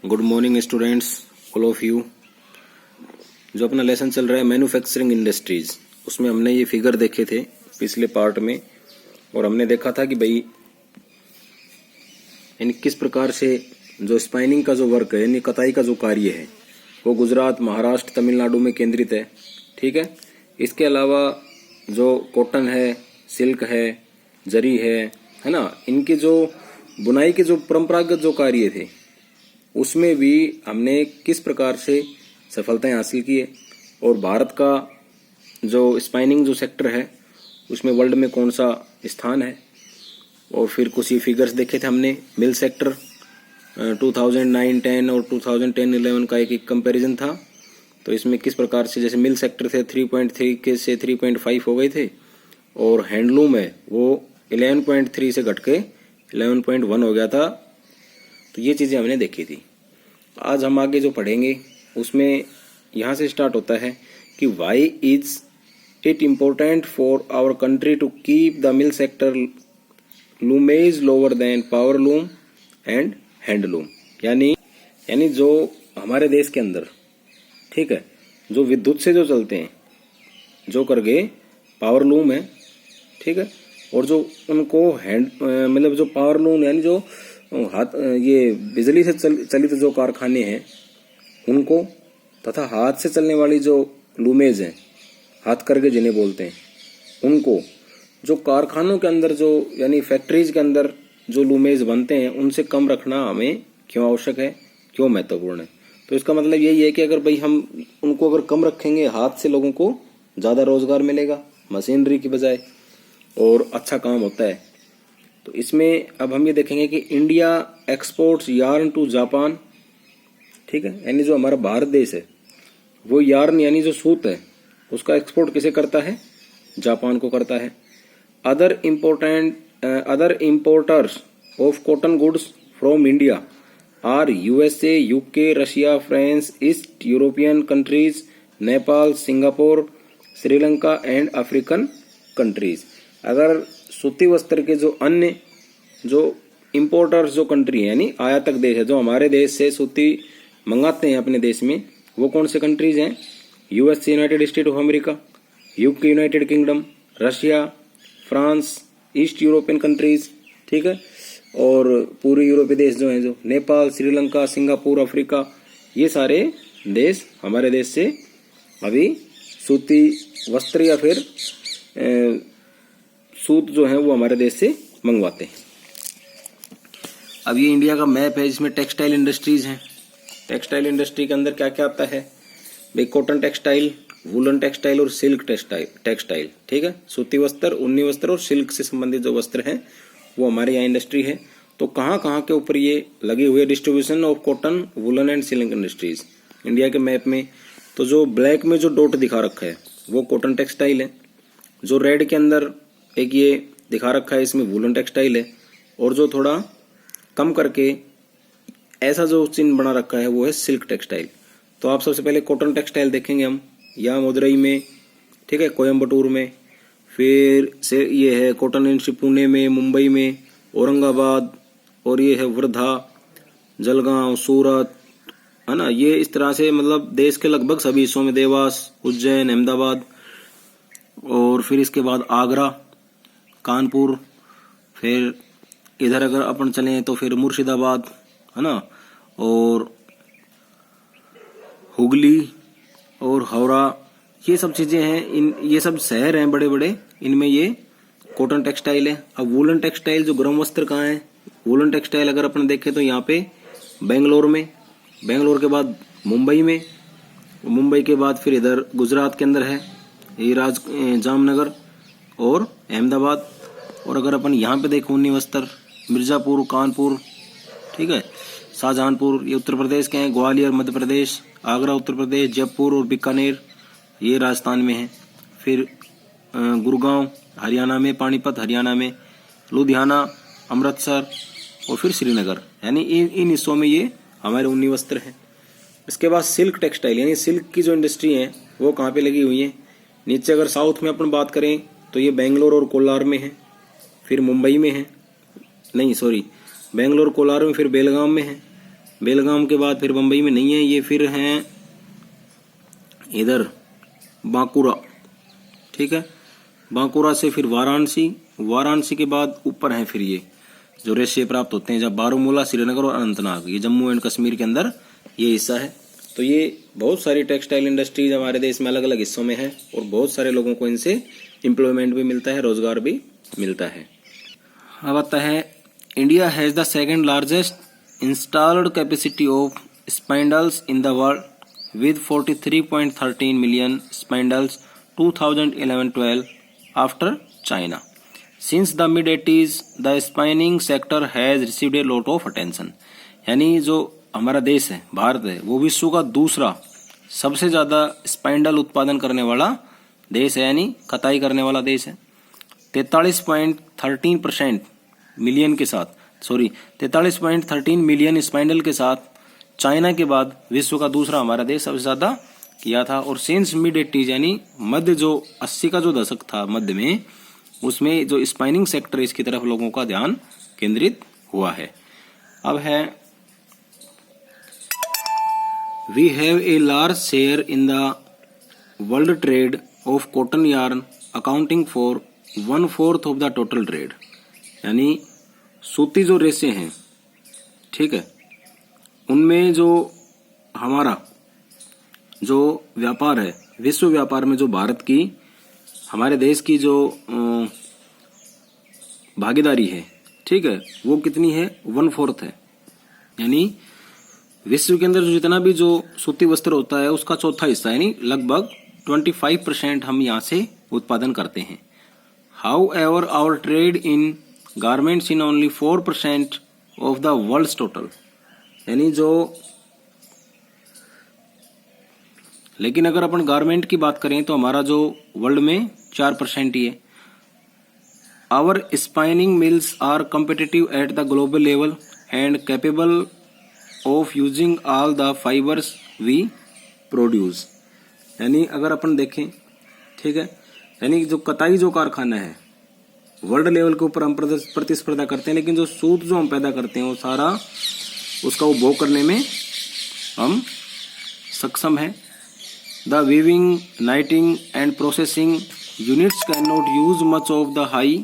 Good morning students, all of you. जो अपना lesson चल रहा है मैन्युफैक्चरिंग इंडस्ट्रीज, उसमें हमने ये फिगर देखे थे पिछले पार्ट में, और हमने देखा था कि भाई यानी किस प्रकार से जो स्पाइनिंग का जो वर्क है यानी कताई का जो कार्य है वो गुजरात, महाराष्ट्र, तमिलनाडु में केंद्रित है। ठीक है। इसके अलावा जो कॉटन है, सिल्क है, जरी है ना, इनके जो बुनाई के जो परंपरागत जो कार्य थे उसमें भी हमने किस प्रकार से सफलताएं हासिल की है, और भारत का जो स्पाइनिंग जो सेक्टर है उसमें वर्ल्ड में कौन सा स्थान है। और फिर कुछ ही फिगर्स देखे थे हमने। मिल सेक्टर 2009-10 और 2010-11 का एक कंपैरिजन था। तो इसमें किस प्रकार से जैसे मिल सेक्टर थे 3.3 के से 3.5 हो गए थे, और हैंडलूम है वो 11.3 से घट के 11.1 हो गया था। तो ये चीजें हमने देखी थी। आज हम आगे जो पढ़ेंगे उसमें यहाँ से स्टार्ट होता है कि why is it important for our country to keep the mill sector loomage lower than power loom and handloom. यानी जो हमारे देश के अंदर, ठीक है, जो विद्युत से जो चलते हैं, जो करके पावर लूम है, ठीक है, और जो उनको मतलब जो पावर लूम यानी जो हाथ ये बिजली से चलित जो कारखाने हैं उनको, तथा हाथ से चलने वाली जो लूमेज हैं, हाथ करके जिन्हें बोलते हैं, उनको जो कारखानों के अंदर जो यानी फैक्ट्रीज के अंदर जो लूमेज बनते हैं उनसे कम रखना हमें क्यों आवश्यक है, क्यों महत्वपूर्ण है। तो इसका मतलब यही है कि अगर भाई हम उनको अगर कम रखेंगे, हाथ से लोगों को ज्यादा रोजगार मिलेगा मशीनरी की बजाय, और अच्छा काम होता है। तो इसमें अब हम ये देखेंगे कि India exports yarn to Japan. ठीक है, यानी जो हमारा भारत देश है वो यार्न यानी जो सूत है उसका एक्सपोर्ट किसे करता है, जापान को करता है। Other importers of cotton goods from India are USA, UK, Russia, France, east European countries, Nepal, Singapore, Sri Lanka and African countries. अगर सूती वस्त्र के जो अन्य जो इंपोर्टर्स जो कंट्री है यानी आयातक देश है, जो हमारे देश से सूती मंगाते हैं अपने देश में, वो कौन से कंट्रीज हैं? USA, United state of America, UK, United kingdom, Russia, France, east European countries, ठीक है, और पूरे यूरोपीय देश जो हैं, जो नेपाल, श्रीलंका, सिंगापुर, अफ्रीका, ये सारे देश हमारे देश से अभी सूती वस्त्र या फिर सूत जो है वो हमारे देश से मंगवाते हैं। अब ये इंडिया का मैप है, इसमें टेक्सटाइल इंडस्ट्रीज हैं। टेक्सटाइल इंडस्ट्री के अंदर क्या क्या आता है भाई? कॉटन टेक्सटाइल, वुलन टेक्सटाइल और सिल्क टेक्सटाइल। ठीक है, सूती वस्त्र, ऊनी वस्त्र और सिल्क से संबंधित जो वस्त्र हैं वो हमारे यहाँ इंडस्ट्री है। तो कहाँ कहाँ के ऊपर ये लगे हुए distribution of cotton, woollen and silk industries India के मैप में? तो जो ब्लैक में जो डॉट दिखा रखा है वो कॉटन टेक्सटाइल है, जो रेड के अंदर एक ये दिखा रखा है इसमें वुलन टेक्सटाइल है, और जो थोड़ा कम करके ऐसा जो चिन्ह बना रखा है वो है सिल्क टेक्सटाइल। तो आप सबसे पहले कॉटन टेक्सटाइल देखेंगे हम, यहाँ मदुरई में, ठीक है, कोयम्बटूर में, फिर से ये है कॉटन इंडस्ट्री पुणे में, मुंबई में, औरंगाबाद, और ये है वर्धा, जलगांव, सूरत, है ना। ये इस तरह से मतलब देश के लगभग सभी हिस्सों में, देवास, उज्जैन, अहमदाबाद, और फिर इसके बाद आगरा, कानपुर, फिर इधर अगर अपन चलें तो फिर मुर्शिदाबाद, है ना, और हुगली और हावड़ा, ये सब चीजें हैं। ये सब शहर हैं बड़े बड़े, इनमें ये कॉटन टेक्सटाइल है। अब वुलन टेक्सटाइल जो गर्म वस्त्र कहाँ है? वुलन टेक्सटाइल अगर अपन देखें तो यहाँ पे बेंगलोर में, बेंगलोर के बाद मुंबई में, मुंबई के बाद फिर इधर गुजरात के अंदर है ये जामनगर और अहमदाबाद। और अगर अपन यहाँ पे देखें ऊनी वस्त्र, मिर्जापुर, कानपुर, ठीक है, शाहजहानपुर, ये उत्तर प्रदेश के हैं, ग्वालियर मध्य प्रदेश, आगरा उत्तर प्रदेश, जयपुर और बीकानेर ये राजस्थान में है, फिर गुड़गांव हरियाणा में, पानीपत हरियाणा में, लुधियाना, अमृतसर और फिर श्रीनगर, यानी इन हिस्सों में ये हमारे ऊनी वस्त्र हैं। इसके बाद सिल्क टेक्सटाइल यानी सिल्क की जो इंडस्ट्री है वो कहाँ पे लगी हुई है? नीचे अगर साउथ में अपन बात करें तो ये बेंगलोर और कोलार में है, फिर मुंबई में है, नहीं सॉरी, बेंगलोर, कोलार में, फिर बेलगाम में है, बेलगाम के बाद फिर बम्बई में नहीं है, ये फिर हैं इधर बांकुरा, ठीक है। बांकुरा से फिर वाराणसी, वाराणसी के बाद ऊपर हैं फिर ये जो रेशे प्राप्त होते हैं, जब बारामूला, श्रीनगर और अनंतनाग, ये जम्मू एंड कश्मीर के अंदर ये हिस्सा है। तो ये बहुत सारी टेक्सटाइल इंडस्ट्रीज हमारे देश में अलग अलग हिस्सों में है और बहुत सारे लोगों को इनसे एम्प्लॉयमेंट भी मिलता है, रोजगार भी मिलता है। अब आता है India has the second largest installed capacity of spindles in the world with 43.13 million spindles 2011-12 after China. Since the mid-80s, the spinning sector has received a lot of attention. यानी जो हमारा देश है, भारत है, वो विश्व का दूसरा सबसे ज्यादा स्पाइंडल उत्पादन करने वाला देश है, यानी कताई करने वाला देश है। 43.13% मिलियन के साथ, 43.13 मिलियन स्पाइंडल के साथ चाइना के बाद विश्व का दूसरा हमारा देश सबसे ज्यादा किया था। और सिंस मिड-80s यानी मध्य जो 80 का जो दशक था मध्य में, उसमें जो स्पाइनिंग सेक्टर इसकी तरफ लोगों का ध्यान केंद्रित हुआ है। अब है we have a large share in the world trade of cotton yarn accounting for 1/4 of the total trade. यानी सूती जो रेशे हैं, ठीक है, उनमें जो हमारा जो व्यापार है, विश्व व्यापार में जो भारत की, हमारे देश की जो भागीदारी है, ठीक है, वो कितनी है, 1/4 है। यानी विश्व के अंदर जो जितना भी जो सूती वस्त्र होता है उसका चौथा हिस्सा, यानी लगभग 25% हम यहाँ से उत्पादन करते हैं। However our trade in garments in only 4% of the world total. यानी जो, लेकिन अगर अपन गारमेंट की बात करें तो हमारा जो वर्ल्ड में 4% ही है। Our spinning mills are competitive at the global level and capable of using all the fibres we produce. यानी अगर अपन देखें, ठीक है, यानी जो कताई जो कारखाना है वर्ल्ड लेवल के ऊपर हम प्रतिस्पर्धा करते हैं, लेकिन जो सूत जो हम पैदा करते हैं वो सारा उसका उपभोग करने में हम सक्षम है। The weaving, knitting and processing units cannot use much of the high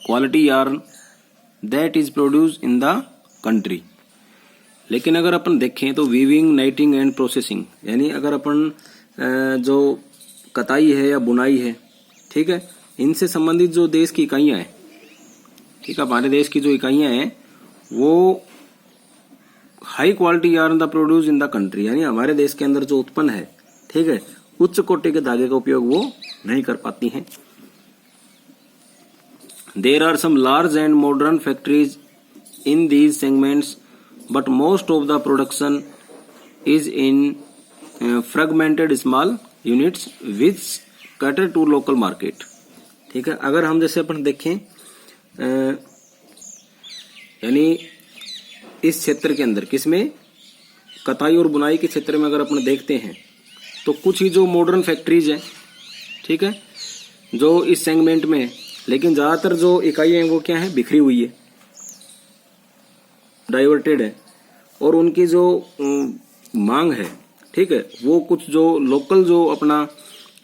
quality yarn that is produced in the country. लेकिन अगर अपन देखें तो वीविंग, नाइटिंग एंड प्रोसेसिंग, यानी अगर अपन जो कताई है या बुनाई है, ठीक है, इनसे संबंधित जो देश की इकाइयां हैं, ठीक है, हमारे देश की जो इकाइयां हैं वो high quality yarn the produce in the country, यानी हमारे देश के अंदर जो उत्पन्न है, ठीक है, उच्च कोटि के धागे का उपयोग वो नहीं कर पाती हैं। There are some large and modern factories in these segments but most of the production is in fragmented small units which cater to local market. ठीक है, अगर हम जैसे अपन देखें यानी इस क्षेत्र के अंदर, किसमें, कताई और बुनाई के क्षेत्र में अगर अपन देखते हैं तो कुछ ही जो मॉडर्न फैक्ट्रीज हैं, ठीक है, जो इस सेगमेंट में, लेकिन ज्यादातर जो इकाइयां हैं वो क्या है, बिखरी हुई है, डाइवर्टेड है, और उनकी जो मांग है, ठीक है, वो कुछ जो लोकल जो अपना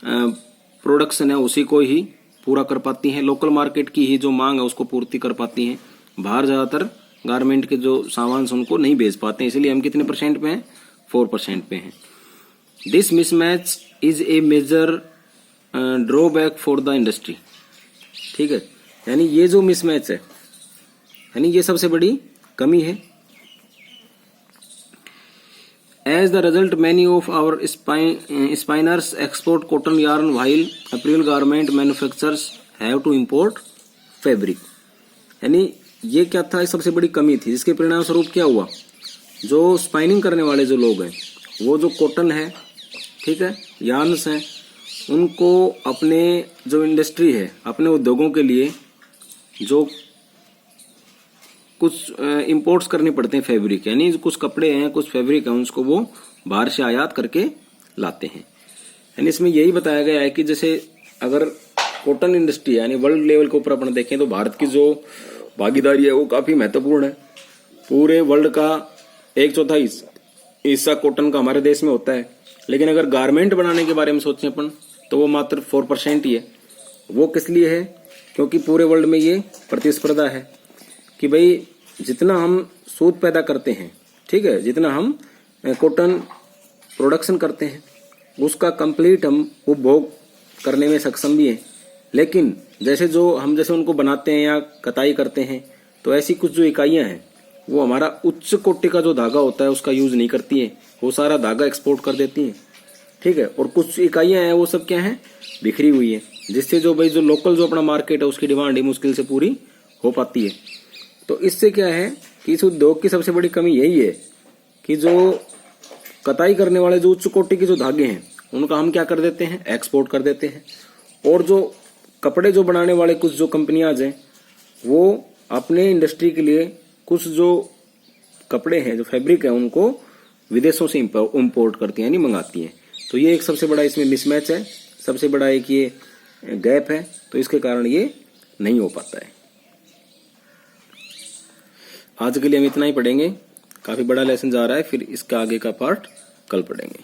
प्रोडक्शन है उसी को ही पूरा कर पाती हैं, लोकल मार्केट की ही जो मांग है उसको पूर्ति कर पाती हैं। बाहर ज्यादातर गारमेंट के जो सामान उनको नहीं बेच पाते हैं, इसलिए हम कितने % पे हैं, 4% पे हैं। This mismatch is a major drawback for the industry. ठीक है, यानी ये जो मिसमैच है, यानी ये सबसे बड़ी कमी है। As the result many of our spinners export cotton yarn while apparel garment manufacturers have to import fabric. यानी ये क्या था, सबसे बड़ी कमी थी, जिसके परिणाम स्वरूप क्या हुआ, जो स्पाइनिंग करने वाले जो लोग हैं, वो जो कॉटन है, ठीक है, यार्न्स हैं, उनको अपने जो इंडस्ट्री है, अपने उद्योगों के लिए जो कुछ इंपोर्ट्स करने पड़ते हैं फैब्रिक, यानी कुछ कपड़े हैं, कुछ फैब्रिक है, उसको वो बाहर से आयात करके लाते हैं। यानी इसमें यही बताया गया है कि जैसे अगर कॉटन इंडस्ट्री यानी वर्ल्ड लेवल के ऊपर अपन देखें तो भारत की जो भागीदारी है वो काफी महत्वपूर्ण है। पूरे वर्ल्ड का 1/4 हिस्सा कॉटन का हमारे देश में होता है, लेकिन अगर गारमेंट बनाने के बारे में सोचें अपन तो वो मात्र 4% ही है। वो किस लिए है? क्योंकि पूरे वर्ल्ड में ये प्रतिस्पर्धा है कि भाई जितना हम सूत पैदा करते हैं, ठीक है, जितना हम कॉटन प्रोडक्शन करते हैं उसका कंप्लीट हम उपभोग करने में सक्षम भी हैं, लेकिन जैसे उनको बनाते हैं या कताई करते हैं तो ऐसी कुछ जो इकाइयां हैं वो हमारा उच्च कोटि का जो धागा होता है उसका यूज नहीं करती हैं, वो सारा धागा एक्सपोर्ट कर देती हैं, ठीक है। और कुछ इकाइयां हैं वो सब क्या हैं, बिखरी हुई है, जिससे जो लोकल जो अपना मार्केट है उसकी डिमांड ही मुश्किल से पूरी हो पाती है। तो इससे क्या है कि इस उद्योग की सबसे बड़ी कमी यही है कि जो कताई करने वाले जो उच्च कोटि के जो धागे हैं उनका हम क्या कर देते हैं, एक्सपोर्ट कर देते हैं, और जो कपड़े जो बनाने वाले कुछ जो कंपनियां हैं वो अपने इंडस्ट्री के लिए कुछ जो कपड़े हैं, जो फैब्रिक है, उनको विदेशों से इंपोर्ट करती हैं, यानी मंगाती हैं। तो ये एक सबसे बड़ा इसमें मिसमैच है, सबसे बड़ा एक ये गैप है, तो इसके कारण ये नहीं हो पाता है। आज के लिए हम इतना ही पढ़ेंगे, काफी बड़ा लेसन जा रहा है, फिर इसका आगे का पार्ट कल पढ़ेंगे।